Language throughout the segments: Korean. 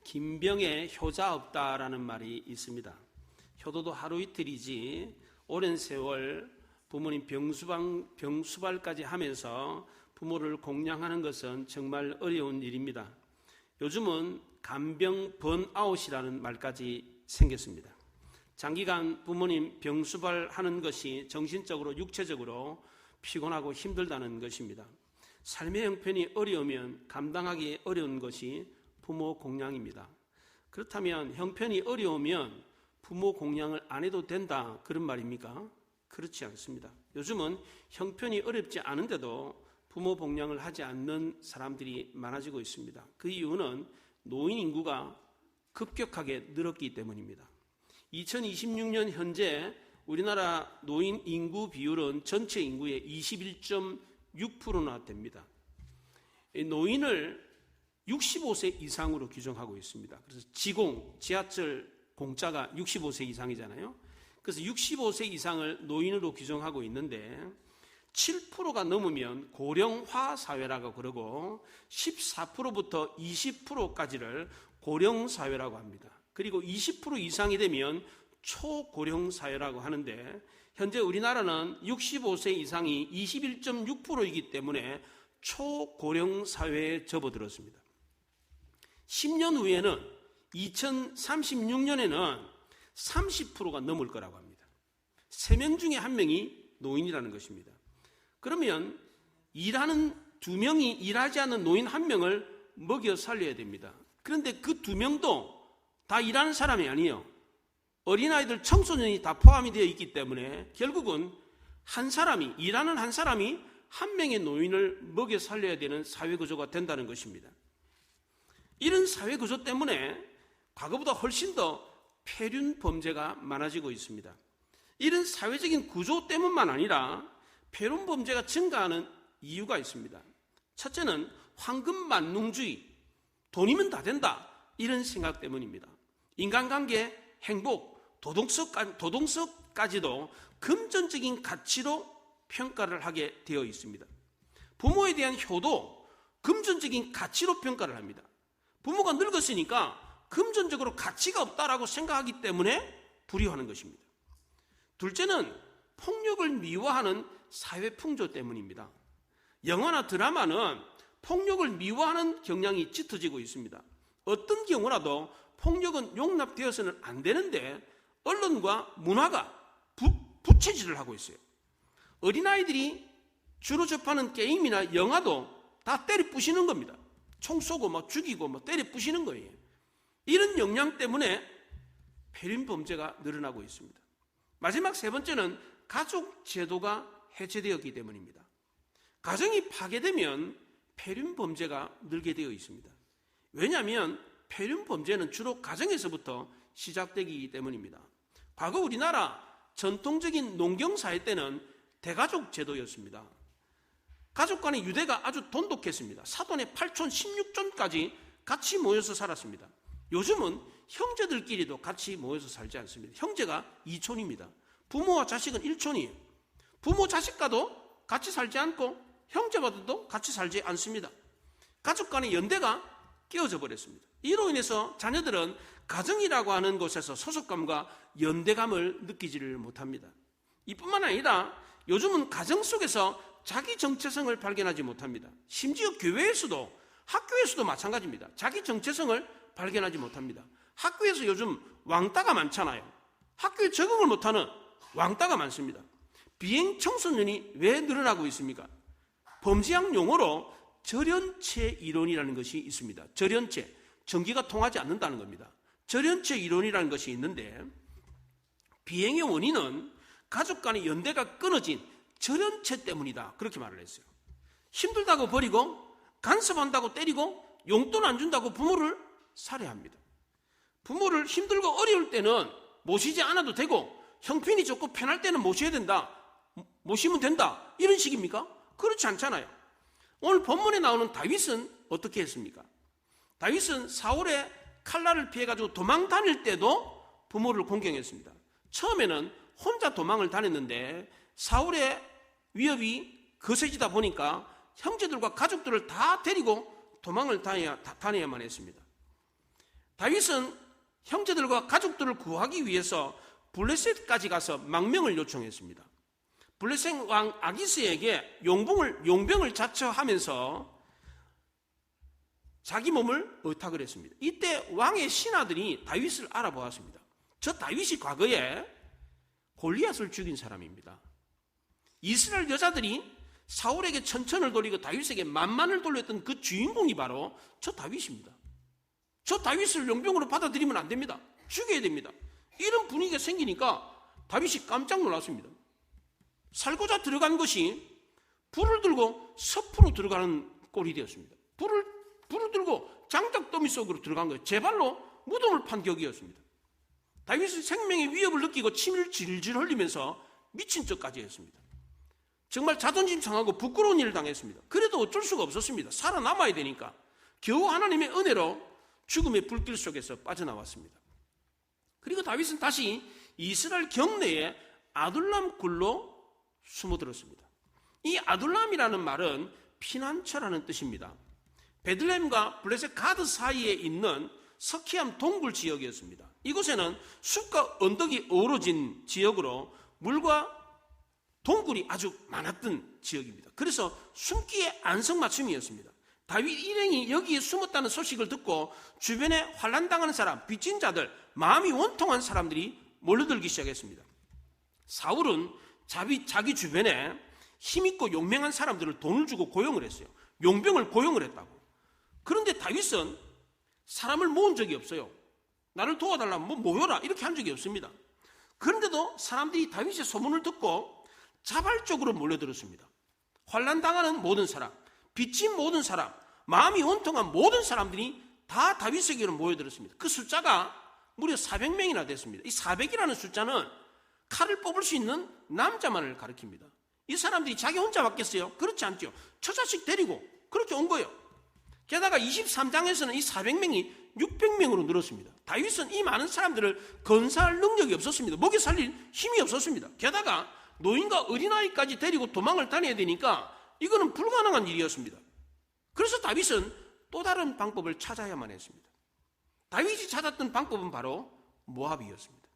김병에 효자 없다라는 말이 있습니다. 효도도 하루 이틀이지 오랜 세월 부모님 병수발까지 하면서 부모를 공양하는 것은 정말 어려운 일입니다. 요즘은 간병 번아웃이라는 말까지 생겼습니다. 장기간 부모님 병수발하는 것이 정신적으로 육체적으로 피곤하고 힘들다는 것입니다. 삶의 형편이 어려우면 감당하기 어려운 것이 부모 공양입니다. 그렇다면 형편이 어려우면 부모 공양을 안 해도 된다, 그런 말입니까? 그렇지 않습니다. 요즘은 형편이 어렵지 않은데도 부모 공양을 하지 않는 사람들이 많아지고 있습니다. 그 이유는 노인 인구가 급격하게 늘었기 때문입니다. 2026년 현재 우리나라 노인 인구 비율은 전체 인구의 21.6%나 됩니다. 노인을 65세 이상으로 규정하고 있습니다. 그래서 지하철 공짜가 65세 이상이잖아요. 그래서 65세 이상을 노인으로 규정하고 있는데 7%가 넘으면 고령화 사회라고 그러고 14%부터 20%까지를 고령 사회라고 합니다. 그리고 20% 이상이 되면 초고령 사회라고 하는데 현재 우리나라는 65세 이상이 21.6%이기 때문에 초고령 사회에 접어들었습니다. 10년 후에는 2036년에는 30%가 넘을 거라고 합니다. 3명 중에 1명이 노인이라는 것입니다. 그러면 일하는 2명이 일하지 않는 노인 1명을 먹여 살려야 됩니다. 그런데 그 2명도 다 일하는 사람이 아니에요. 어린아이들, 청소년이 다 포함이 되어 있기 때문에 결국은 일하는 한 사람이 1명의 노인을 먹여 살려야 되는 사회구조가 된다는 것입니다. 이런 사회구조 때문에 과거보다 훨씬 더 폐륜 범죄가 많아지고 있습니다. 이런 사회적인 구조 때문만 아니라 폐륜 범죄가 증가하는 이유가 있습니다. 첫째는 황금만능주의, 돈이면 다 된다, 이런 생각 때문입니다. 인간관계, 행복, 도덕성까지도 금전적인 가치로 평가를 하게 되어 있습니다. 부모에 대한 효도, 금전적인 가치로 평가를 합니다. 부모가 늙었으니까 금전적으로 가치가 없다라고 생각하기 때문에 불효하는 것입니다. 둘째는 폭력을 미화하는 사회 풍조 때문입니다. 영화나 드라마는 폭력을 미화하는 경향이 짙어지고 있습니다. 어떤 경우라도 폭력은 용납되어서는 안 되는데 언론과 문화가 부채질을 하고 있어요. 어린아이들이 주로 접하는 게임이나 영화도 다 때려 부시는 겁니다. 총 쏘고 막 죽이고 막 때려 부시는 거예요. 이런 영향 때문에 폐륜 범죄가 늘어나고 있습니다. 마지막 3번째는 가족 제도가 해체되었기 때문입니다. 가정이 파괴되면 폐륜 범죄가 늘게 되어 있습니다. 왜냐하면 폐륜 범죄는 주로 가정에서부터 시작되기 때문입니다. 과거 우리나라 전통적인 농경사회 때는 대가족 제도였습니다. 가족 간의 유대가 아주 돈독했습니다. 사돈의 8촌, 16촌까지 같이 모여서 살았습니다. 요즘은 형제들끼리도 같이 모여서 살지 않습니다. 형제가 2촌입니다. 부모와 자식은 1촌이에요. 부모 자식과도 같이 살지 않고 형제와도 같이 살지 않습니다. 가족 간의 연대가 깨어져 버렸습니다. 이로 인해서 자녀들은 가정이라고 하는 곳에서 소속감과 연대감을 느끼지를 못합니다. 이뿐만 아니라 요즘은 가정 속에서 자기 정체성을 발견하지 못합니다. 심지어 교회에서도, 학교에서도 마찬가지입니다. 자기 정체성을 발견하지 못합니다. 학교에서 요즘 왕따가 많잖아요. 학교에 적응을 못하는 왕따가 많습니다. 비행 청소년이 왜 늘어나고 있습니까? 범죄학 용어로 절연체 이론이라는 것이 있습니다. 절연체, 전기가 통하지 않는다는 겁니다. 절연체 이론이라는 것이 있는데 비행의 원인은 가족 간의 연대가 끊어진 절연체 때문이다, 그렇게 말을 했어요. 힘들다고 버리고 간섭한다고 때리고 용돈 안 준다고 부모를 살해합니다. 부모를 힘들고 어려울 때는 모시지 않아도 되고 형편이 좋고 편할 때는 모셔야 된다, 모시면 된다, 이런 식입니까? 그렇지 않잖아요. 오늘 본문에 나오는 다윗은 어떻게 했습니까? 다윗은 사울의 칼날을 피해가지고 도망 다닐 때도 부모를 공경했습니다. 처음에는 혼자 도망을 다녔는데 사울의 위협이 거세지다 보니까 형제들과 가족들을 다 데리고 도망을 다녀야만 했습니다. 다윗은 형제들과 가족들을 구하기 위해서 블레셋까지 가서 망명을 요청했습니다. 블레셋 왕 아기스에게 용병을 자처하면서 자기 몸을 의탁을 했습니다. 이때 왕의 신하들이 다윗을 알아보았습니다. 저 다윗이 과거에 골리앗을 죽인 사람입니다. 이스라엘 여자들이 사울에게 천천을 돌리고 다윗에게 만만을 돌렸던 그 주인공이 바로 저 다윗입니다. 저 다윗을 용병으로 받아들이면 안 됩니다. 죽여야 됩니다. 이런 분위기가 생기니까 다윗이 깜짝 놀랐습니다. 살고자 들어간 것이 불을 들고 섭으로 들어가는 꼴이 되었습니다. 불을 들고 장작더미 속으로 들어간 거예요. 제 발로 무덤을 판 격이었습니다. 다윗은 생명의 위협을 느끼고 침을 질질 흘리면서 미친 척까지 했습니다. 정말 자존심 상하고 부끄러운 일을 당했습니다. 그래도 어쩔 수가 없었습니다. 살아남아야 되니까 겨우 하나님의 은혜로 죽음의 불길 속에서 빠져나왔습니다. 그리고 다윗은 다시 이스라엘 경내에 아둘람 굴로 숨어들었습니다. 이 아둘람이라는 말은 피난처라는 뜻입니다. 베들레헴과 블레셋 가드 사이에 있는 서키암 동굴 지역이었습니다. 이곳에는 숲과 언덕이 어우러진 지역으로 물과 동굴이 아주 많았던 지역입니다. 그래서 숨기의 안성맞춤이었습니다. 다윗 일행이 여기에 숨었다는 소식을 듣고 주변에 환난당하는 사람, 빚진 자들, 마음이 원통한 사람들이 몰려들기 시작했습니다. 사울은 자기 주변에 힘있고 용맹한 사람들을 돈을 주고 고용을 했어요. 용병을 고용을 했다고. 그런데 다윗은 사람을 모은 적이 없어요. 나를 도와달라면 모여라 이렇게 한 적이 없습니다. 그런데도 사람들이 다윗의 소문을 듣고 자발적으로 몰려들었습니다. 환난당하는 모든 사람, 빚진 모든 사람, 마음이 원통한 모든 사람들이 다 다윗에게로 모여들었습니다. 그 숫자가 무려 400명이나 됐습니다. 이 400이라는 숫자는 칼을 뽑을 수 있는 남자만을 가리킵니다. 이 사람들이 자기 혼자 왔겠어요? 그렇지 않죠. 처자식 데리고 그렇게 온 거예요. 게다가 23장에서는 이 400명이 600명으로 늘었습니다. 다윗은 이 많은 사람들을 건사할 능력이 없었습니다. 먹여 살릴 힘이 없었습니다. 게다가 노인과 어린아이까지 데리고 도망을 다녀야 되니까 이거는 불가능한 일이었습니다. 그래서 다윗은 또 다른 방법을 찾아야만 했습니다. 다윗이 찾았던 방법은 바로 모압이었습니다.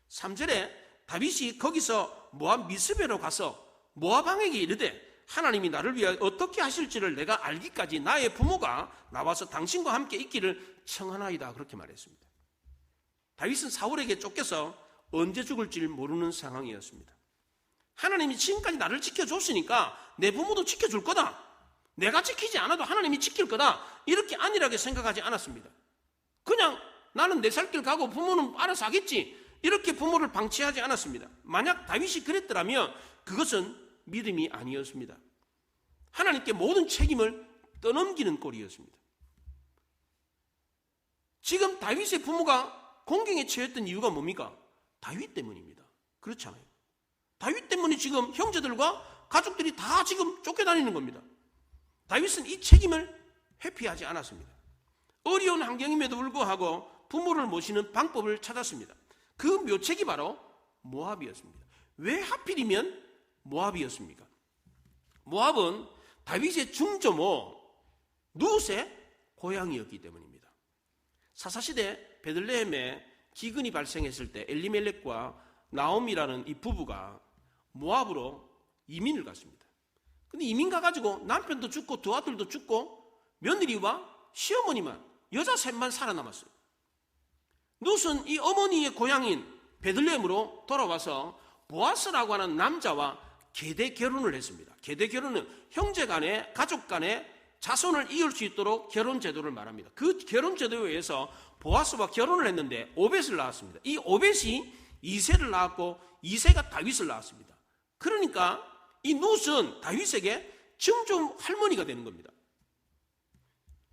3절에 다윗이 거기서 모압 미스베로 가서 모압 왕에게 이르되 하나님이 나를 위하여 어떻게 하실지를 내가 알기까지 나의 부모가 나와서 당신과 함께 있기를 청하나이다 그렇게 말했습니다. 다윗은 사울에게 쫓겨서 언제 죽을지 모르는 상황이었습니다. 하나님이 지금까지 나를 지켜줬으니까 내 부모도 지켜줄 거다. 내가 지키지 않아도 하나님이 지킬 거다. 이렇게 안일하게 생각하지 않았습니다. 그냥 나는 내 살 길 가고 부모는 알아서 하겠지. 이렇게 부모를 방치하지 않았습니다. 만약 다윗이 그랬더라면 그것은 믿음이 아니었습니다. 하나님께 모든 책임을 떠넘기는 꼴이었습니다. 지금 다윗의 부모가 공경에 처했던 이유가 뭡니까? 다윗 때문입니다. 그렇잖아요. 다윗 때문에 지금 형제들과 가족들이 다 지금 쫓겨다니는 겁니다. 다윗은 이 책임을 회피하지 않았습니다. 어려운 환경임에도 불구하고 부모를 모시는 방법을 찾았습니다. 그 묘책이 바로 모압이었습니다. 왜 하필이면 모압이었습니까? 모압은 다윗의 중조모 룻의 고향이었기 때문입니다. 사사시대 베들레헴에 기근이 발생했을 때 엘리멜렉과 나옴이라는 이 부부가 모압으로 이민을 갔습니다. 근데 이민 가가지고 남편도 죽고 두 아들도 죽고 며느리와 시어머니만 여자 셋만 살아남았어요. 룻은 이 어머니의 고향인 베들레헴으로 돌아와서 보아스라고 하는 남자와 계대 결혼을 했습니다. 계대 결혼은 형제 간에 가족 간에 자손을 이을 수 있도록 결혼 제도를 말합니다. 그 결혼 제도에 의해서 보아스와 결혼을 했는데 오벳을 낳았습니다. 이 오벳이 이새를 낳았고 이새가 다윗을 낳았습니다. 그러니까 이 룻은 다윗에게 증조 할머니가 되는 겁니다.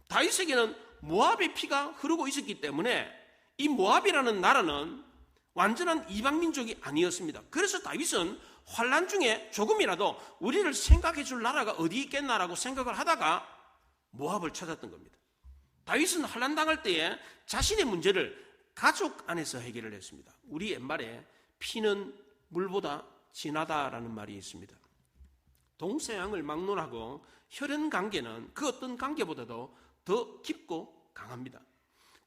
다윗에게는 모압의 피가 흐르고 있었기 때문에 이 모압이라는 나라는 완전한 이방 민족이 아니었습니다. 그래서 다윗은 환난 중에 조금이라도 우리를 생각해 줄 나라가 어디 있겠나라고 생각을 하다가 모압을 찾았던 겁니다. 다윗은 환난 당할 때에 자신의 문제를 가족 안에서 해결을 했습니다. 우리 옛말에 피는 물보다 진하다라는 말이 있습니다. 동서양을 막론하고 혈연 관계는 그 어떤 관계보다도 더 깊고 강합니다.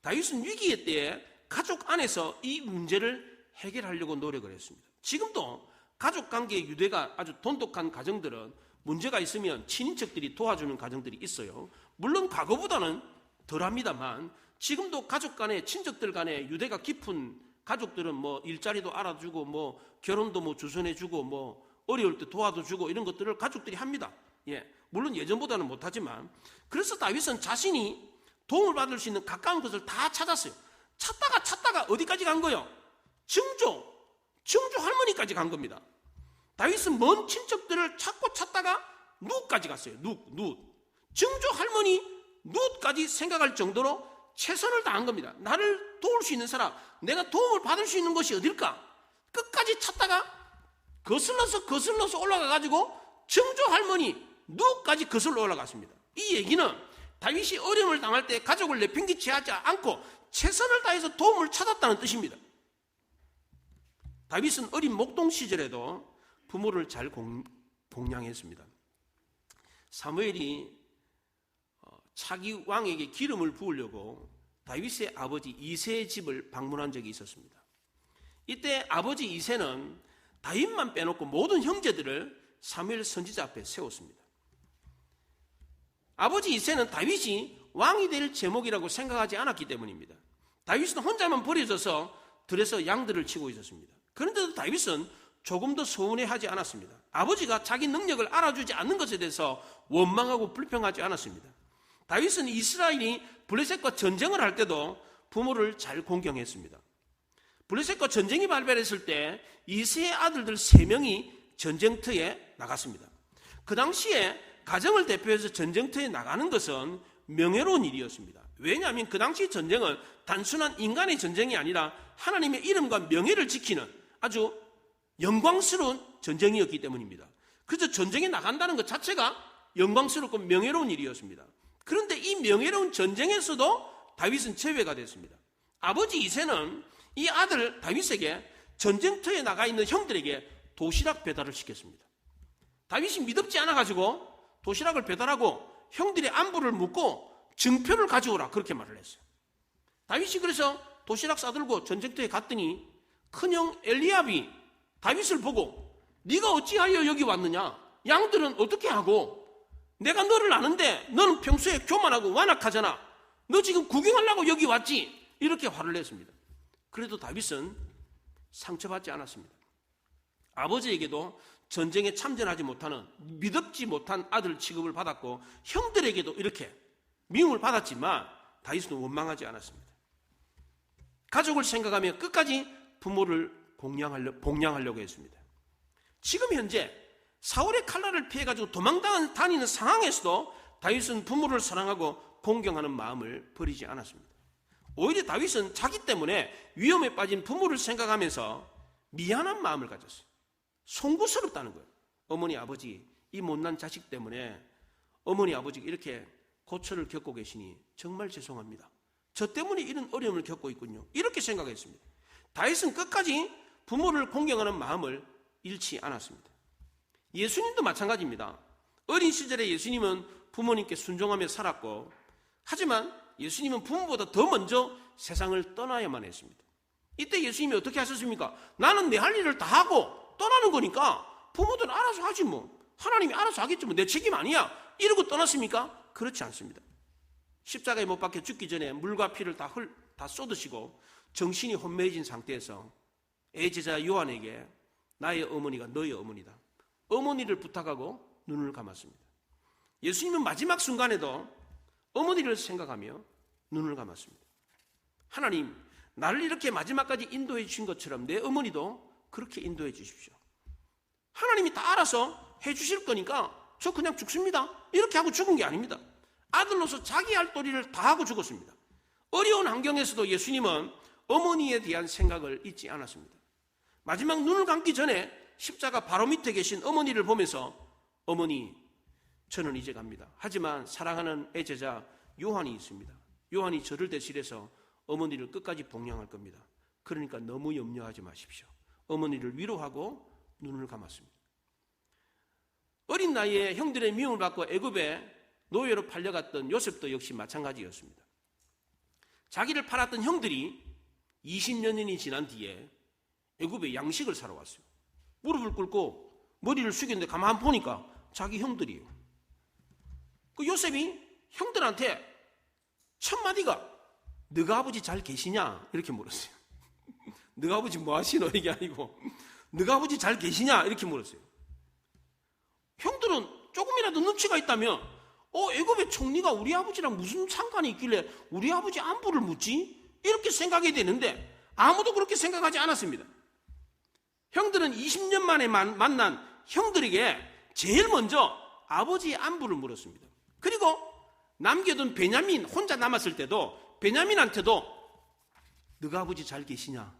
다윗은 위기의 때에 가족 안에서 이 문제를 해결하려고 노력을 했습니다. 지금도 가족 관계의 유대가 아주 돈독한 가정들은 문제가 있으면 친인척들이 도와주는 가정들이 있어요. 물론 과거보다는 덜합니다만 지금도 가족 간에 친척들 간에 유대가 깊은 가족들은 뭐 일자리도 알아주고 뭐 결혼도 뭐 주선해주고 뭐 어려울 때 도와주고 이런 것들을 가족들이 합니다. 예, 물론 예전보다는 못하지만 그래서 다윗은 자신이 도움을 받을 수 있는 가까운 것을 다 찾았어요. 찾다가 어디까지 간 거예요? 증조 할머니까지 간 겁니다. 다윗은 먼 친척들을 찾다가 룻까지 갔어요. 룻. 증조 할머니 룻까지 생각할 정도로 최선을 다한 겁니다. 나를 도울 수 있는 사람, 내가 도움을 받을 수 있는 것이 어딜까? 끝까지 찾다가 거슬러서 올라가가지고 증조 할머니 룻까지 거슬러 올라갔습니다. 이 얘기는 다윗이 어려움을 당할 때 가족을 내팽개치 하지 않고 최선을 다해서 도움을 찾았다는 뜻입니다. 다윗은 어린 목동 시절에도 부모를 잘 공양했습니다. 사무엘이 차기 왕에게 기름을 부으려고 다윗의 아버지 이새의 집을 방문한 적이 있었습니다. 이때 아버지 이새는 다윗만 빼놓고 모든 형제들을 사무엘 선지자 앞에 세웠습니다. 아버지 이새는 다윗이 왕이 될 제목이라고 생각하지 않았기 때문입니다. 다윗은 혼자만 버려져서 들에서 양들을 치고 있었습니다. 그런데도 다윗은 조금 더 서운해하지 않았습니다. 아버지가 자기 능력을 알아주지 않는 것에 대해서 원망하고 불평하지 않았습니다. 다윗은 이스라엘이 블레셋과 전쟁을 할 때도 부모를 잘 공경했습니다. 블레셋과 전쟁이 발발했을 때 이새의 아들들 3명이 전쟁터에 나갔습니다. 그 당시에 가정을 대표해서 전쟁터에 나가는 것은 명예로운 일이었습니다. 왜냐하면 그 당시 전쟁은 단순한 인간의 전쟁이 아니라 하나님의 이름과 명예를 지키는 아주 영광스러운 전쟁이었기 때문입니다. 그래서 전쟁에 나간다는 것 자체가 영광스럽고 명예로운 일이었습니다. 그런데 이 명예로운 전쟁에서도 다윗은 제외가 됐습니다. 아버지 이새는 이 아들 다윗에게 전쟁터에 나가 있는 형들에게 도시락 배달을 시켰습니다. 다윗이 믿음지 않아가지고 도시락을 배달하고 형들의 안부를 묻고 증표를 가져오라 그렇게 말을 했어요. 다윗이 그래서 도시락 싸들고 전쟁터에 갔더니 큰형 엘리압이 다윗을 보고 네가 어찌하여 여기 왔느냐? 양들은 어떻게 하고? 내가 너를 아는데 너는 평소에 교만하고 완악하잖아. 너 지금 구경하려고 여기 왔지? 이렇게 화를 냈습니다. 그래도 다윗은 상처받지 않았습니다. 아버지에게도 전쟁에 참전하지 못하는 믿음지 못한 아들 취급을 받았고 형들에게도 이렇게 미움을 받았지만 다윗은 원망하지 않았습니다. 가족을 생각하며 끝까지 부모를 복양하려고 했습니다. 지금 현재 사울의 칼날을 피해가지고 도망다니는 상황에서도 다윗은 부모를 사랑하고 공경하는 마음을 버리지 않았습니다. 오히려 다윗은 자기 때문에 위험에 빠진 부모를 생각하면서 미안한 마음을 가졌어요. 송구스럽다는 거예요. 어머니 아버지 이 못난 자식 때문에 어머니 아버지가 이렇게 고초를 겪고 계시니 정말 죄송합니다. 저 때문에 이런 어려움을 겪고 있군요. 이렇게 생각했습니다. 다윗은 끝까지 부모를 공경하는 마음을 잃지 않았습니다. 예수님도 마찬가지입니다. 어린 시절에 예수님은 부모님께 순종하며 살았고 하지만 예수님은 부모보다 더 먼저 세상을 떠나야만 했습니다. 이때 예수님이 어떻게 하셨습니까? 나는 내 할 일을 다 하고 떠나는 거니까 부모들은 알아서 하지 뭐. 하나님이 알아서 하겠지 뭐. 내 책임 아니야. 이러고 떠났습니까? 그렇지 않습니다. 십자가에 못 박혀 죽기 전에 물과 피를 다 쏟으시고 정신이 혼미해진 상태에서 애제자 요한에게 나의 어머니가 너의 어머니다. 어머니를 부탁하고 눈을 감았습니다. 예수님은 마지막 순간에도 어머니를 생각하며 눈을 감았습니다. 하나님, 나를 이렇게 마지막까지 인도해 주신 것처럼 내 어머니도 그렇게 인도해 주십시오. 하나님이 다 알아서 해 주실 거니까 저 그냥 죽습니다. 이렇게 하고 죽은 게 아닙니다. 아들로서 자기 할 도리를 다 하고 죽었습니다. 어려운 환경에서도 예수님은 어머니에 대한 생각을 잊지 않았습니다. 마지막 눈을 감기 전에 십자가 바로 밑에 계신 어머니를 보면서 어머니, 저는 이제 갑니다. 하지만 사랑하는 애제자 요한이 있습니다. 요한이 저를 대신해서 어머니를 끝까지 복양할 겁니다. 그러니까 너무 염려하지 마십시오. 어머니를 위로하고 눈을 감았습니다. 어린 나이에 형들의 미움을 받고 애굽에 노예로 팔려갔던 요셉도 역시 마찬가지였습니다. 자기를 팔았던 형들이 20년이 지난 뒤에 애굽에 양식을 사러 왔어요. 무릎을 꿇고 머리를 숙였는데 가만 보니까 자기 형들이에요. 그 요셉이 형들한테 첫 마디가 너가 아버지 잘 계시냐? 이렇게 물었어요. 너가 아버지 뭐 하시노? 이게 아니고 너가 아버지 잘 계시냐? 이렇게 물었어요. 형들은 조금이라도 눈치가 있다면 애굽의 총리가 우리 아버지랑 무슨 상관이 있길래 우리 아버지 안부를 묻지? 이렇게 생각이 되는데 아무도 그렇게 생각하지 않았습니다. 형들은 20년 만에 만난 형들에게 제일 먼저 아버지의 안부를 물었습니다. 그리고 남겨둔 베냐민 혼자 남았을 때도 베냐민한테도 너가 아버지 잘 계시냐?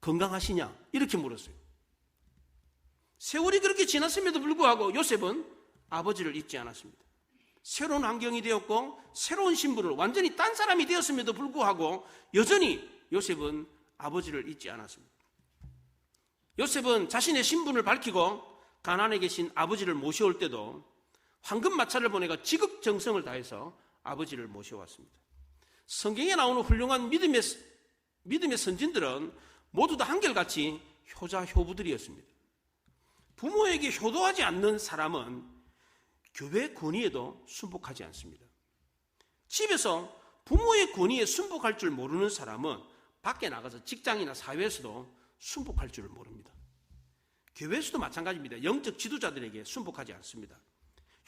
건강하시냐? 이렇게 물었어요. 세월이 그렇게 지났음에도 불구하고 요셉은 아버지를 잊지 않았습니다. 새로운 환경이 되었고 새로운 신부를 완전히 딴 사람이 되었음에도 불구하고 여전히 요셉은 아버지를 잊지 않았습니다. 요셉은 자신의 신분을 밝히고 가나안에 계신 아버지를 모셔올 때도 황금 마차를 보내가 지극정성을 다해서 아버지를 모셔왔습니다. 성경에 나오는 훌륭한 믿음의 선진들은 모두 다 한결같이 효자 효부들이었습니다. 부모에게 효도하지 않는 사람은 교회 권위에도 순복하지 않습니다. 집에서 부모의 권위에 순복할 줄 모르는 사람은 밖에 나가서 직장이나 사회에서도 순복할 줄을 모릅니다. 교회에서도 마찬가지입니다. 영적 지도자들에게 순복하지 않습니다.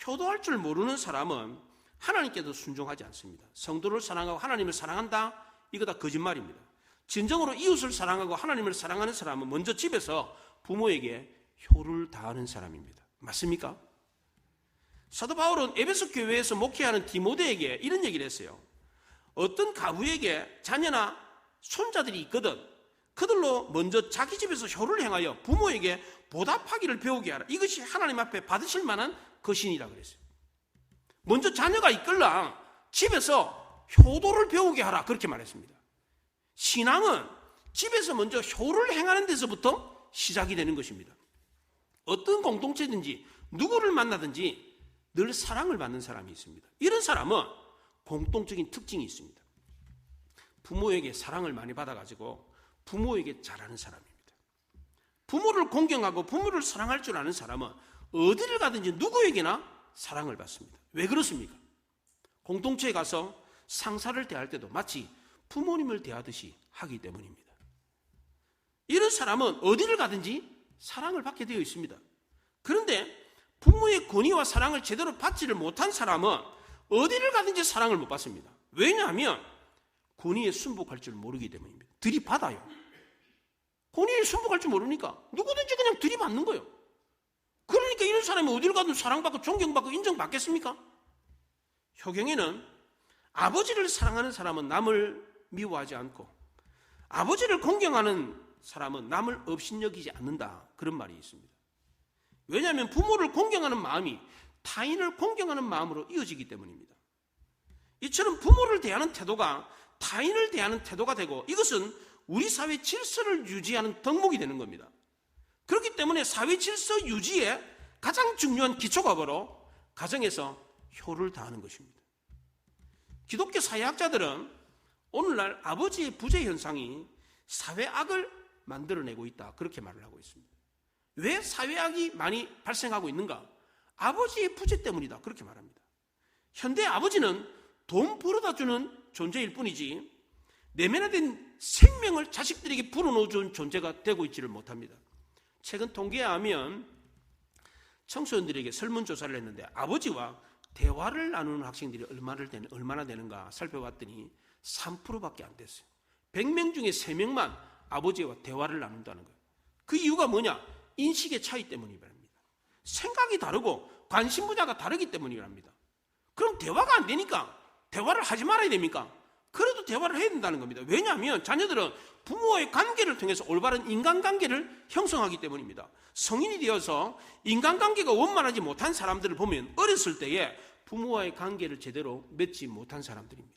효도할 줄 모르는 사람은 하나님께도 순종하지 않습니다. 성도를 사랑하고 하나님을 사랑한다? 이거 다 거짓말입니다. 진정으로 이웃을 사랑하고 하나님을 사랑하는 사람은 먼저 집에서 부모에게 효를 다하는 사람입니다. 맞습니까? 사도 바울은 에베소 교회에서 목회하는 디모데에게 이런 얘기를 했어요. 어떤 가부에게 자녀나 손자들이 있거든 그들로 먼저 자기 집에서 효를 행하여 부모에게 보답하기를 배우게 하라. 이것이 하나님 앞에 받으실 만한 것이니라 그랬어요. 먼저 자녀가 있걸랑 집에서 효도를 배우게 하라 그렇게 말했습니다. 신앙은 집에서 먼저 효를 행하는 데서부터 시작이 되는 것입니다. 어떤 공동체든지 누구를 만나든지 늘 사랑을 받는 사람이 있습니다. 이런 사람은 공통적인 특징이 있습니다. 부모에게 사랑을 많이 받아가지고 부모에게 잘하는 사람입니다. 부모를 공경하고 부모를 사랑할 줄 아는 사람은 어디를 가든지 누구에게나 사랑을 받습니다. 왜 그렇습니까? 공동체에 가서 상사를 대할 때도 마치 부모님을 대하듯이 하기 때문입니다. 이런 사람은 어디를 가든지 사랑을 받게 되어 있습니다. 그런데 부모의 권위와 사랑을 제대로 받지를 못한 사람은 어디를 가든지 사랑을 못 받습니다. 왜냐하면 권위에 순복할 줄 모르기 때문입니다. 들이받아요. 권위에 순복할 줄 모르니까 누구든지 그냥 들이받는 거예요. 그러니까 이런 사람이 어디를 가든 사랑받고 존경받고 인정받겠습니까? 효경에는 아버지를 사랑하는 사람은 남을 미워하지 않고 아버지를 공경하는 사람은 남을 업신여기지 않는다. 그런 말이 있습니다. 왜냐하면 부모를 공경하는 마음이 타인을 공경하는 마음으로 이어지기 때문입니다. 이처럼 부모를 대하는 태도가 타인을 대하는 태도가 되고 이것은 우리 사회 질서를 유지하는 덕목이 되는 겁니다. 그렇기 때문에 사회 질서 유지에 가장 중요한 기초가 바로 가정에서 효를 다하는 것입니다. 기독교 사회학자들은 오늘날 아버지의 부재 현상이 사회악을 만들어내고 있다. 그렇게 말을 하고 있습니다. 왜 사회악이 많이 발생하고 있는가? 아버지의 부재 때문이다. 그렇게 말합니다. 현대 아버지는 돈 벌어다 주는 존재일 뿐이지 내면화된 생명을 자식들에게 불어넣어준 존재가 되고 있지를 못합니다. 최근 통계에 하면 청소년들에게 설문조사를 했는데 아버지와 대화를 나누는 학생들이 얼마나 되는가 살펴봤더니 3%밖에 안 됐어요. 100명 중에 3명만 아버지와 대화를 나눈다는 거예요. 그 이유가 뭐냐? 인식의 차이 때문이랍니다. 생각이 다르고 관심 분야가 다르기 때문이랍니다. 그럼 대화가 안 되니까 대화를 하지 말아야 됩니까? 그래도 대화를 해야 된다는 겁니다. 왜냐하면 자녀들은 부모와의 관계를 통해서 올바른 인간관계를 형성하기 때문입니다. 성인이 되어서 인간관계가 원만하지 못한 사람들을 보면 어렸을 때에 부모와의 관계를 제대로 맺지 못한 사람들입니다.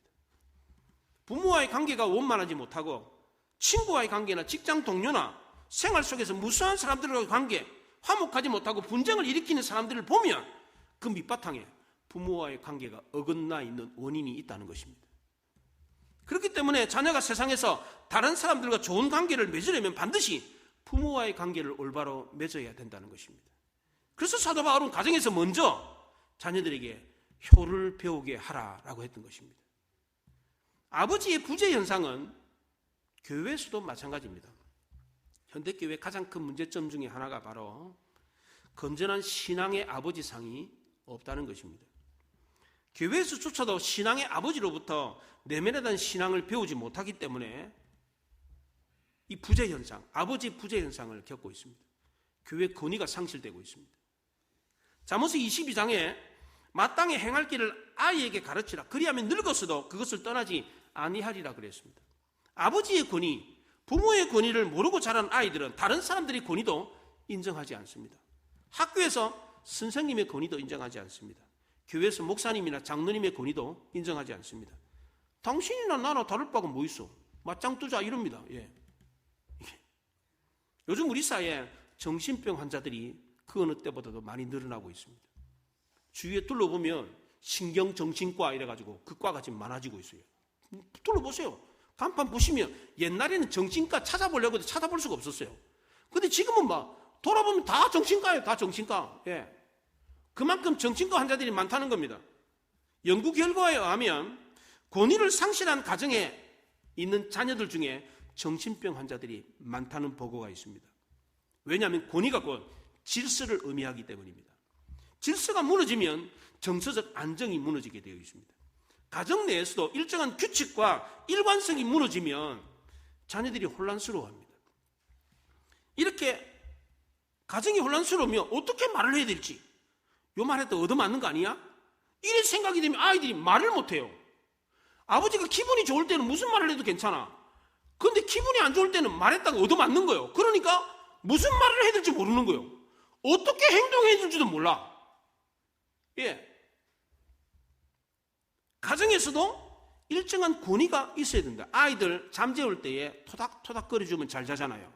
부모와의 관계가 원만하지 못하고 친구와의 관계나 직장 동료나 생활 속에서 무수한 사람들과의 관계, 화목하지 못하고 분쟁을 일으키는 사람들을 보면 그 밑바탕에 부모와의 관계가 어긋나 있는 원인이 있다는 것입니다. 그렇기 때문에 자녀가 세상에서 다른 사람들과 좋은 관계를 맺으려면 반드시 부모와의 관계를 올바로 맺어야 된다는 것입니다. 그래서 사도 바울은 가정에서 먼저 자녀들에게 효를 배우게 하라라고 했던 것입니다. 아버지의 부재 현상은 교회에서도 마찬가지입니다. 현대교회의 가장 큰 문제점 중에 하나가 바로 건전한 신앙의 아버지상이 없다는 것입니다. 교회에서조차도 신앙의 아버지로부터 내면에 신앙을 배우지 못하기 때문에 이 부재 현상, 아버지 부재 현상을 겪고 있습니다. 교회 권위가 상실되고 있습니다. 잠언서 22장에 마땅히 행할 길을 아이에게 가르치라. 그리하면 늙었어도 그것을 떠나지 아니하리라 그랬습니다. 아버지의 권위, 부모의 권위를 모르고 자란 아이들은 다른 사람들의 권위도 인정하지 않습니다. 학교에서 선생님의 권위도 인정하지 않습니다. 교회에서 목사님이나 장로님의 권위도 인정하지 않습니다. 당신이나 나나 다를 바가 뭐 있어? 맞짱 뜨자 이럽니다. 요즘 우리 사회에 정신병 환자들이 그 어느 때보다도 많이 늘어나고 있습니다. 주위에 둘러보면 신경정신과 이래가지고 그 과가 지금 많아지고 있어요. 둘러보세요. 간판 보시면 옛날에는 정신과 찾아보려고 해도 찾아볼 수가 없었어요. 근데 지금은 막 돌아보면 다 정신과예요. 다 정신과. 그만큼 정신과 환자들이 많다는 겁니다. 연구 결과에 의하면 권위를 상실한 가정에 있는 자녀들 중에 정신병 환자들이 많다는 보고가 있습니다. 왜냐하면 권위가 곧 질서를 의미하기 때문입니다. 질서가 무너지면 정서적 안정이 무너지게 되어 있습니다. 가정 내에서도 일정한 규칙과 일관성이 무너지면 자녀들이 혼란스러워합니다. 이렇게 가정이 혼란스러우면 어떻게 말을 해야 될지, 요 말했다 얻어맞는 거 아니야? 이런 생각이 되면 아이들이 말을 못해요. 아버지가 기분이 좋을 때는 무슨 말을 해도 괜찮아. 그런데 기분이 안 좋을 때는 말했다가 얻어맞는 거예요. 그러니까 무슨 말을 해야 될지 모르는 거예요. 어떻게 행동해야 될지도 몰라. 가정에서도 일정한 권위가 있어야 된다. 아이들 잠재울 때에 토닥토닥 거려주면 잘 자잖아요.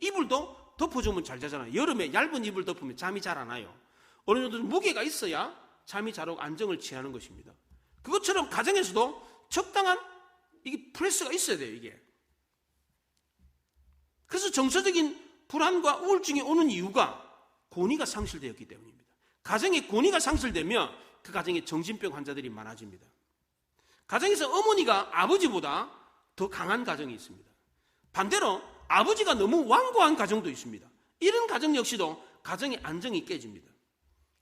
이불도 덮어주면 잘 자잖아요. 여름에 얇은 이불 덮으면 잠이 잘 안 와요. 어느 정도 무게가 있어야 잠이 잘 오고 안정을 취하는 것입니다. 그것처럼 가정에서도 적당한 이게 프레스가 있어야 돼요. 이게. 그래서 정서적인 불안과 우울증이 오는 이유가 권위가 상실되었기 때문입니다. 가정에 권위가 상실되면 그 가정에 정신병 환자들이 많아집니다. 가정에서 어머니가 아버지보다 더 강한 가정이 있습니다. 반대로 아버지가 너무 완고한 가정도 있습니다. 이런 가정 역시도 가정의 안정이 깨집니다.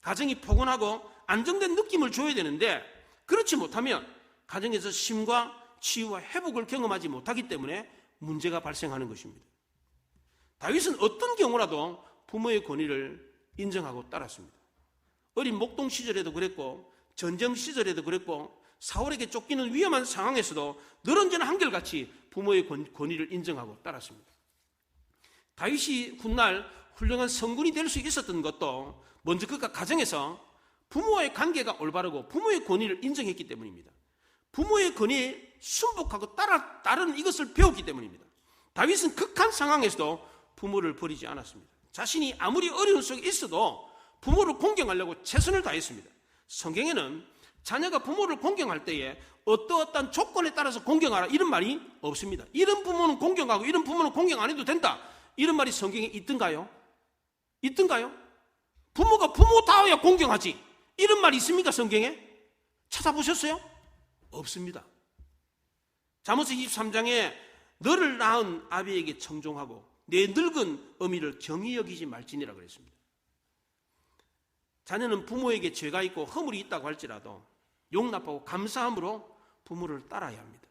가정이 포근하고 안정된 느낌을 줘야 되는데 그렇지 못하면 가정에서 쉼과 치유와 회복을 경험하지 못하기 때문에 문제가 발생하는 것입니다. 다윗은 어떤 경우라도 부모의 권위를 인정하고 따랐습니다. 어린 목동 시절에도 그랬고 전쟁 시절에도 그랬고 사울에게 쫓기는 위험한 상황에서도 늘 언제나 한결같이 부모의 권위를 인정하고 따랐습니다. 다윗이 훗날 훌륭한 성군이 될 수 있었던 것도 먼저 그가 가정에서 부모와의 관계가 올바르고 부모의 권위를 인정했기 때문입니다. 부모의 권위에 순복하고 따르는 이것을 배웠기 때문입니다. 다윗은 극한 상황에서도 부모를 버리지 않았습니다. 자신이 아무리 어려운 속에 있어도 부모를 공경하려고 최선을 다했습니다. 성경에는 자녀가 부모를 공경할 때에 어떠한 조건에 따라서 공경하라 이런 말이 없습니다. 이런 부모는 공경하고 이런 부모는 공경 안 해도 된다. 이런 말이 성경에 있던가요? 있던가요? 부모가 부모다워야 공경하지. 이런 말이 있습니까? 성경에? 찾아보셨어요? 없습니다. 잠언서 23장에 너를 낳은 아비에게 청종하고 내 늙은 어미를 경히 여기지 말지니라 그랬습니다. 자녀는 부모에게 죄가 있고 허물이 있다고 할지라도 용납하고 감사함으로 부모를 따라야 합니다.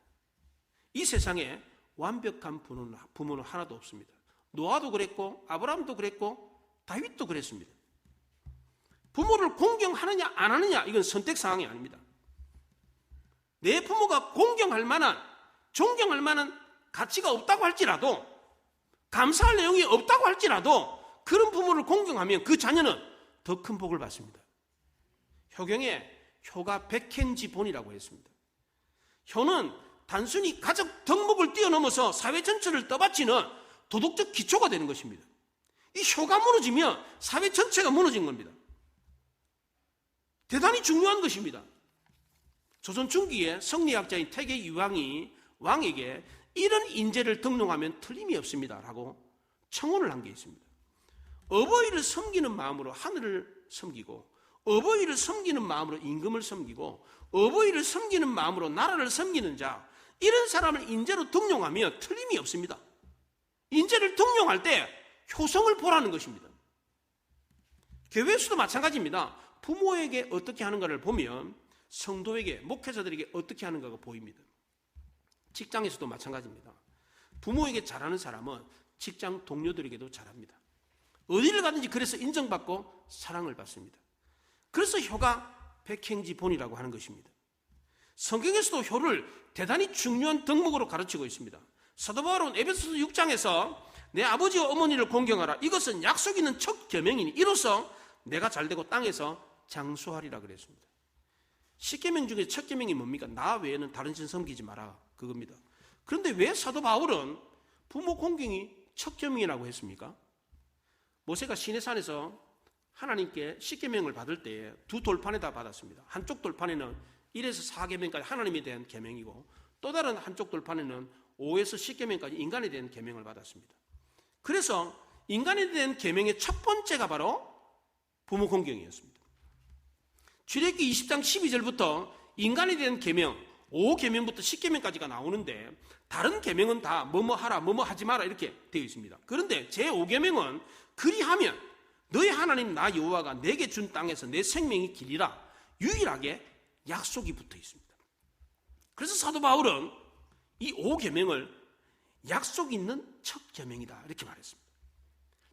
이 세상에 완벽한 부모는 하나도 없습니다. 노아도 그랬고 아브라함도 그랬고 다윗도 그랬습니다. 부모를 공경하느냐 안 하느냐 이건 선택사항이 아닙니다. 내 부모가 공경할 만한 존경할 만한 가치가 없다고 할지라도 감사할 내용이 없다고 할지라도 그런 부모를 공경하면 그 자녀는 더 큰 복을 받습니다. 효경에 효가 백행지본이라고 했습니다. 효는 단순히 가족 덕목을 뛰어넘어서 사회 전체를 떠받치는 도덕적 기초가 되는 것입니다. 이 효가 무너지면 사회 전체가 무너진 겁니다. 대단히 중요한 것입니다. 조선 중기에 성리학자인 태계 유황이 왕에게 이런 인재를 등용하면 틀림이 없습니다 라고 청혼을 한 게 있습니다. 어버이를 섬기는 마음으로 하늘을 섬기고, 어버이를 섬기는 마음으로 임금을 섬기고, 어버이를 섬기는 마음으로 나라를 섬기는 자, 이런 사람을 인재로 등용하면 틀림이 없습니다. 인재를 등용할 때 효성을 보라는 것입니다. 교회에서도 마찬가지입니다. 부모에게 어떻게 하는가를 보면 성도에게, 목회자들에게 어떻게 하는가가 보입니다. 직장에서도 마찬가지입니다. 부모에게 잘하는 사람은 직장 동료들에게도 잘합니다. 어디를 가든지 그래서 인정받고 사랑을 받습니다. 그래서 효가 백행지본이라고 하는 것입니다. 성경에서도 효를 대단히 중요한 덕목으로 가르치고 있습니다. 사도 바울은 에베소서 6장에서 내 아버지와 어머니를 공경하라, 이것은 약속 있는 첫 계명이니 이로써 내가 잘되고 땅에서 장수하리라 그랬습니다. 10계명 중에 첫 계명이 뭡니까? 나 외에는 다른 신 섬기지 마라, 그겁니다. 그런데 왜 사도 바울은 부모 공경이 첫 계명이라고 했습니까? 모세가 시내산에서 하나님께 10계명을 받을 때 두 돌판에다 받았습니다. 한쪽 돌판에는 1에서 4계명까지 하나님에 대한 계명이고, 또 다른 한쪽 돌판에는 5에서 10계명까지 인간에 대한 계명을 받았습니다. 그래서 인간에 대한 계명의 첫 번째가 바로 부모 공경이었습니다. 출애굽기 20장 12절부터 인간에 대한 계명, 5계명부터 10계명까지가 나오는데, 다른 계명은 다 뭐뭐 하라, 뭐뭐 하지 마라 이렇게 되어 있습니다. 그런데 제5계명은 그리하면 너의 하나님 나 여호와가 내게 준 땅에서 내 생명이 길이라, 유일하게 약속이 붙어 있습니다. 그래서 사도 바울은 이 5계명을 약속 있는 첫 계명이다 이렇게 말했습니다.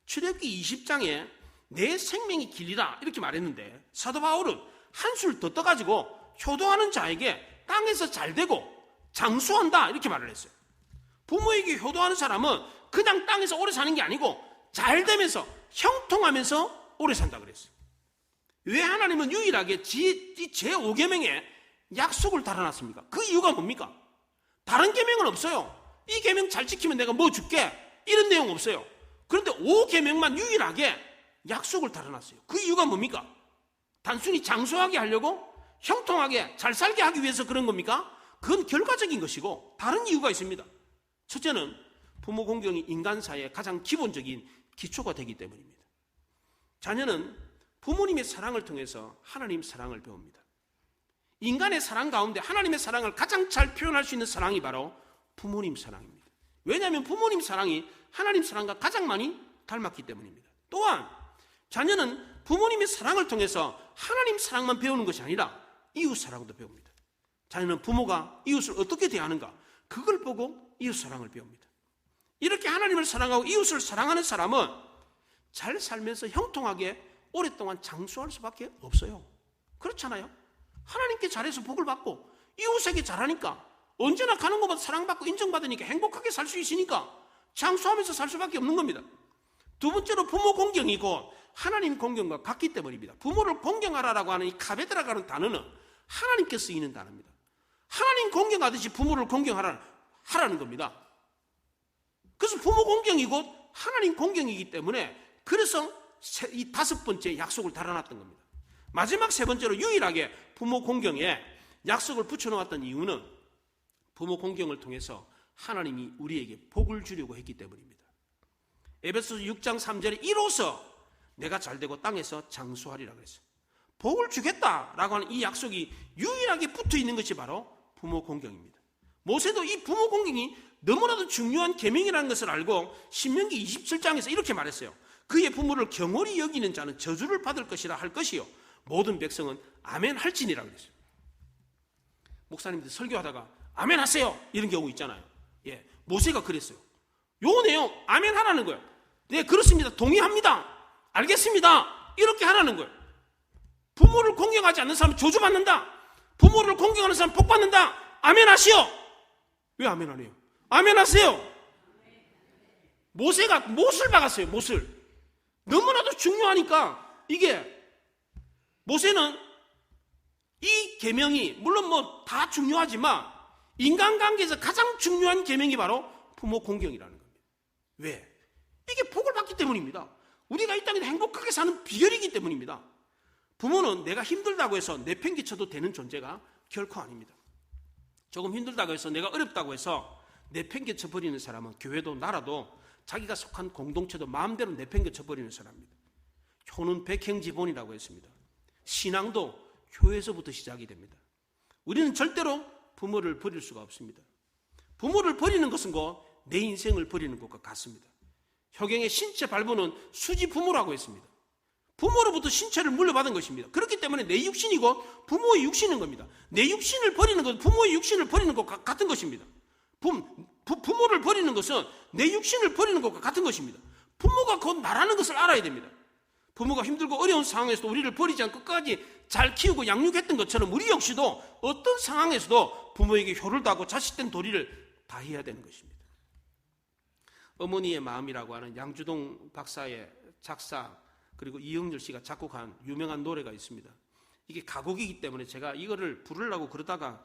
출애굽기 20장에 내 생명이 길이라 이렇게 말했는데, 사도 바울은 한술 더 떠가지고 효도하는 자에게 땅에서 잘되고 장수한다 이렇게 말을 했어요. 부모에게 효도하는 사람은 그냥 땅에서 오래 사는 게 아니고 잘되면서 형통하면서 오래 산다 그랬어요. 왜 하나님은 유일하게 제5계명에 약속을 달아놨습니까? 그 이유가 뭡니까? 다른 계명은 없어요. 이 계명 잘 지키면 내가 뭐 줄게 이런 내용 없어요. 그런데 5계명만 유일하게 약속을 달아놨어요. 그 이유가 뭡니까? 단순히 장수하게 하려고, 형통하게 잘 살게 하기 위해서 그런 겁니까? 그건 결과적인 것이고 다른 이유가 있습니다. 첫째는 부모 공경이 인간사의 가장 기본적인 기초가 되기 때문입니다. 자녀는 부모님의 사랑을 통해서 하나님 사랑을 배웁니다. 인간의 사랑 가운데 하나님의 사랑을 가장 잘 표현할 수 있는 사랑이 바로 부모님 사랑입니다. 왜냐하면 부모님 사랑이 하나님 사랑과 가장 많이 닮았기 때문입니다. 또한 자녀는 부모님의 사랑을 통해서 하나님 사랑만 배우는 것이 아니라 이웃 사랑도 배웁니다. 자녀는 부모가 이웃을 어떻게 대하는가, 그걸 보고 이웃 사랑을 배웁니다. 이렇게 하나님을 사랑하고 이웃을 사랑하는 사람은 잘 살면서 형통하게 오랫동안 장수할 수밖에 없어요. 그렇잖아요. 하나님께 잘해서 복을 받고 이웃에게 잘하니까 언제나 가는 곳마다 사랑받고 인정받으니까 행복하게 살 수 있으니까 장수하면서 살 수밖에 없는 겁니다. 두 번째로 부모 공경이고 하나님 공경과 같기 때문입니다. 부모를 공경하라라고 하는 이 카베드라라는 단어는 하나님께 쓰이는 단어입니다. 하나님 공경하듯이 부모를 공경하라는 겁니다. 그래서 부모 공경이 곧 하나님 공경이기 때문에, 그래서 이 다섯 번째 약속을 달아놨던 겁니다. 마지막 세 번째로 유일하게 부모 공경에 약속을 붙여놓았던 이유는 부모 공경을 통해서 하나님이 우리에게 복을 주려고 했기 때문입니다. 에베소서 6장 3절에 이로써 내가 잘되고 땅에서 장수하리라 그랬어요. 복을 주겠다라고 하는 이 약속이 유일하게 붙어 있는 것이 바로 부모 공경입니다. 모세도 이 부모 공경이 너무나도 중요한 계명이라는 것을 알고 신명기 27장에서 이렇게 말했어요. 그의 부모를 경홀히 여기는 자는 저주를 받을 것이라 할 것이요 모든 백성은 아멘 할지니라 그랬어요. 목사님들 설교하다가 아멘 하세요 이런 경우 있잖아요. 예, 모세가 그랬어요. 요 내용 아멘 하라는 거예요. 네, 그렇습니다. 동의합니다. 알겠습니다. 이렇게 하라는 거예요. 부모를 공경하지 않는 사람은 저주받는다. 부모를 공경하는 사람은 복받는다. 아멘 하시오. 왜 아멘 안 해요? 아멘 하세요. 모세가 못을 박았어요. 못을. 너무나도 중요하니까. 이게 모세는 이 계명이 물론 뭐 다 중요하지만 인간관계에서 가장 중요한 계명이 바로 부모 공경이라는 겁니다. 왜? 이게 복을 받기 때문입니다. 우리가 이 땅에서 행복하게 사는 비결이기 때문입니다. 부모는 내가 힘들다고 해서 내팽개쳐도 되는 존재가 결코 아닙니다. 조금 힘들다고 해서, 내가 어렵다고 해서 내팽개쳐 버리는 사람은 교회도 나라도 자기가 속한 공동체도 마음대로 내팽개쳐 버리는 사람입니다. 효는 백행지본이라고 했습니다. 신앙도 효에서부터 시작이 됩니다. 우리는 절대로 부모를 버릴 수가 없습니다. 부모를 버리는 것은 내 인생을 버리는 것과 같습니다. 효경의 신체 발부는 수지 부모라고 했습니다. 부모로부터 신체를 물려받은 것입니다. 그렇기 때문에 내 육신이고 부모의 육신인 겁니다. 내 육신을 버리는 것은 부모의 육신을 버리는 것과 같은 것입니다. 부모를 버리는 것은 내 육신을 버리는 것과 같은 것입니다. 부모가 곧 나라는 것을 알아야 됩니다. 부모가 힘들고 어려운 상황에서도 우리를 버리지 않고 끝까지 잘 키우고 양육했던 것처럼 우리 역시도 어떤 상황에서도 부모에게 효를 다하고 자식된 도리를 다해야 되는 것입니다. 어머니의 마음이라고 하는 양주동 박사의 작사, 그리고 이영렬 씨가 작곡한 유명한 노래가 있습니다. 이게 가곡이기 때문에 제가 이거를 부르려고 그러다가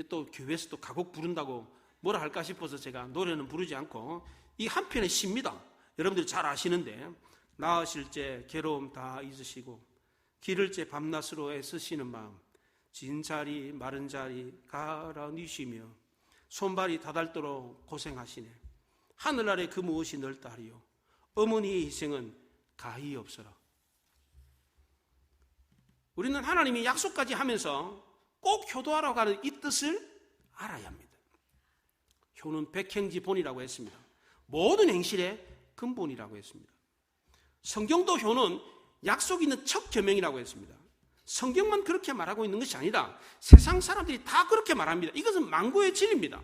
또 교회에서 또 가곡 부른다고 뭐라 할까 싶어서 제가 노래는 부르지 않고, 이 한 편의 시입니다. 여러분들이 잘 아시는데, 낳으실 때 괴로움 다 잊으시고 기를 때 밤낮으로 애쓰시는 마음, 진 자리 마른 자리 갈아뉘시며 손발이 다닳도록 고생하시네. 하늘 아래 그 무엇이 널 따리요. 어머니의 희생은 가히 없어라. 우리는 하나님이 약속까지 하면서 꼭 효도하라고 하는 이 뜻을 알아야 합니다. 효는 백행지본이라고 했습니다. 모든 행실의 근본이라고 했습니다. 성경도 효는 약속 있는 첫 계명이라고 했습니다. 성경만 그렇게 말하고 있는 것이 아니라 세상 사람들이 다 그렇게 말합니다. 이것은 만고의 진리입니다.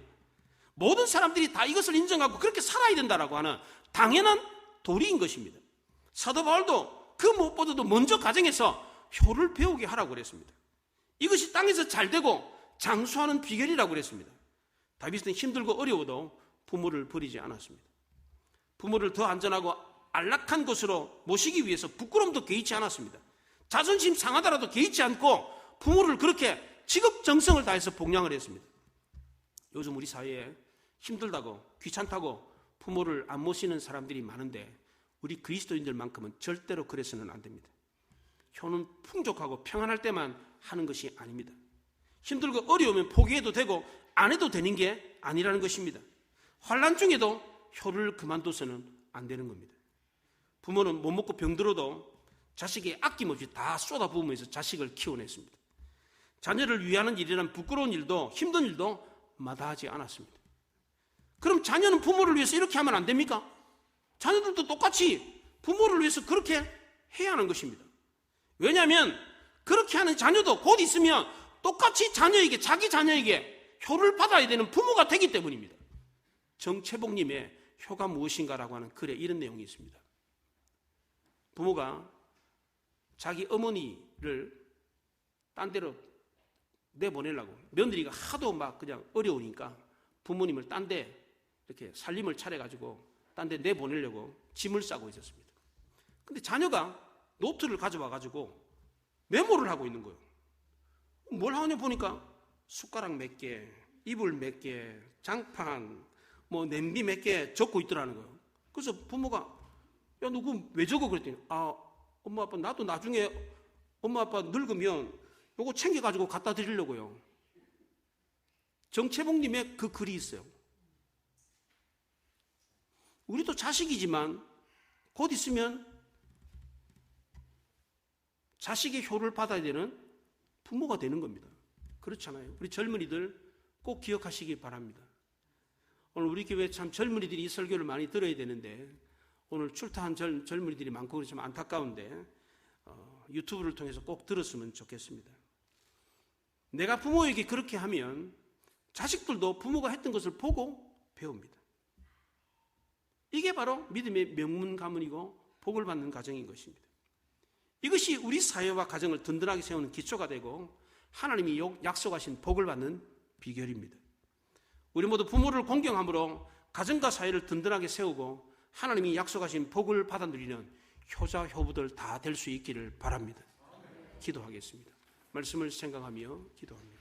모든 사람들이 다 이것을 인정하고 그렇게 살아야 된다라고 하는 당연한 도리인 것입니다. 사도 바울도 그 무엇보다도 먼저 가정에서 효를 배우게 하라고 그랬습니다. 이것이 땅에서 잘 되고 장수하는 비결이라고 그랬습니다. 다윗은 힘들고 어려워도 부모를 버리지 않았습니다. 부모를 더 안전하고 안락한 곳으로 모시기 위해서 부끄럼도 개의치 않았습니다. 자존심 상하더라도 개의치 않고 부모를 그렇게 지극정성을 다해서 복양을 했습니다. 요즘 우리 사회에 힘들다고 귀찮다고 부모를 안 모시는 사람들이 많은데 우리 그리스도인들만큼은 절대로 그래서는 안 됩니다. 효는 풍족하고 평안할 때만 하는 것이 아닙니다. 힘들고 어려우면 포기해도 되고 안 해도 되는 게 아니라는 것입니다. 환난 중에도 효를 그만둬서는 안 되는 겁니다. 부모는 못 먹고 병들어도 자식이 아낌없이 다 쏟아부으면서 자식을 키워냈습니다. 자녀를 위하는 일이란 부끄러운 일도 힘든 일도 마다하지 않았습니다. 그럼 자녀는 부모를 위해서 이렇게 하면 안 됩니까? 자녀들도 똑같이 부모를 위해서 그렇게 해야 하는 것입니다. 왜냐하면 그렇게 하는 자녀도 곧 있으면 똑같이 자녀에게, 자기 자녀에게 효를 받아야 되는 부모가 되기 때문입니다. 정채복님의 효가 무엇인가라고 하는 글에 이런 내용이 있습니다. 부모가 자기 어머니를 딴 데로 내보내려고, 며느리가 하도 막 그냥 어려우니까 부모님을 딴 데 이렇게 살림을 차려가지고 딴 데 내보내려고 짐을 싸고 있었습니다. 근데 자녀가 노트를 가져와가지고 메모를 하고 있는 거예요. 뭘 하냐 보니까 숟가락 몇 개, 이불 몇 개, 장판, 뭐 냄비 몇 개 적고 있더라는 거예요. 그래서 부모가 야, 너 그거 왜 적어? 그랬더니 엄마 아빠 나도 나중에 엄마 아빠 늙으면 요거 챙겨가지고 갖다 드리려고요. 정채봉님의 그 글이 있어요. 우리도 자식이지만 곧 있으면 자식의 효를 받아야 되는 부모가 되는 겁니다. 그렇잖아요. 우리 젊은이들 꼭 기억하시기 바랍니다. 오늘 우리 교회 참 젊은이들이 이 설교를 많이 들어야 되는데 오늘 출타한 젊은이들이 많고 좀 안타까운데 유튜브를 통해서 꼭 들었으면 좋겠습니다. 내가 부모에게 그렇게 하면 자식들도 부모가 했던 것을 보고 배웁니다. 이게 바로 믿음의 명문 가문이고 복을 받는 가정인 것입니다. 이것이 우리 사회와 가정을 든든하게 세우는 기초가 되고 하나님이 약속하신 복을 받는 비결입니다. 우리 모두 부모를 공경함으로 가정과 사회를 든든하게 세우고 하나님이 약속하신 복을 받아 누리는 효자 효부들 다 될 수 있기를 바랍니다. 기도하겠습니다. 말씀을 생각하며 기도합니다.